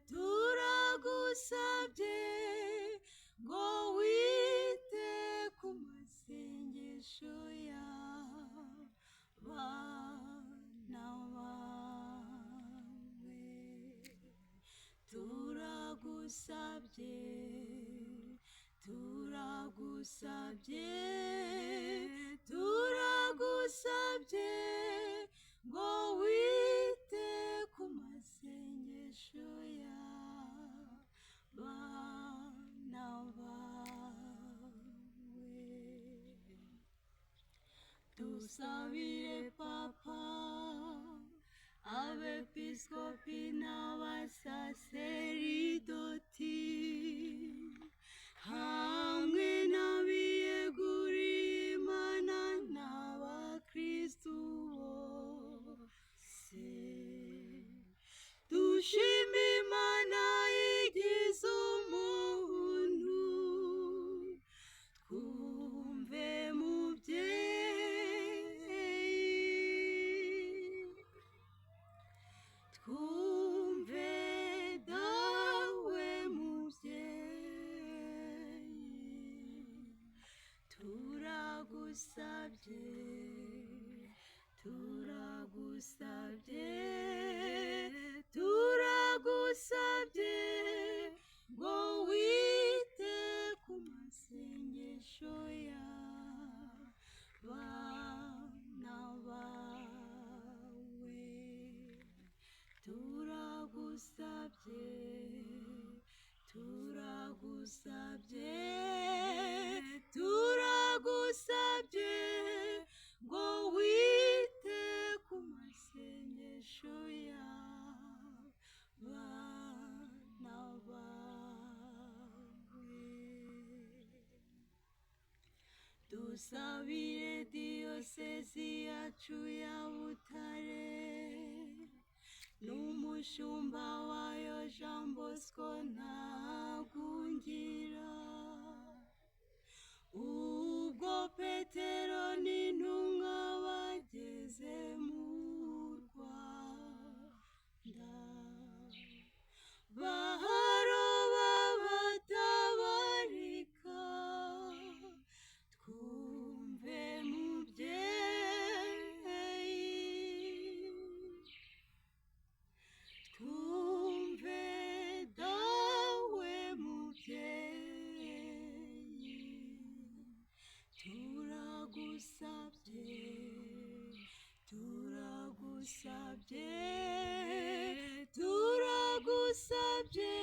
turagusabye ngo wite ku masengesho y'abana bawe. Turagusabye ngo wite ku masengesho y'abana bawe. Dusabire papa, abepiskopi n'abasaseridoti, hamwe n'abiyeguriye Imana n'abakristu bose. Dushime Imana yigize umuntu, twumve mubyeyi, twumve dawe mubyeyi. Turagusabye ngo wite ku masengesho y'abana bawe. Turagusabye ngo wite ku masengesho y'abana bawe. Dusabire diyosezi yacu ya Butare n'umushumba wayo Jean Bosco Ntagungira, ubwo Petero n'intumwa bageze mu Rwanda, baharoba batabarika. Twumve mubyeyi, twumve dawe mubyeyi. Turagusabye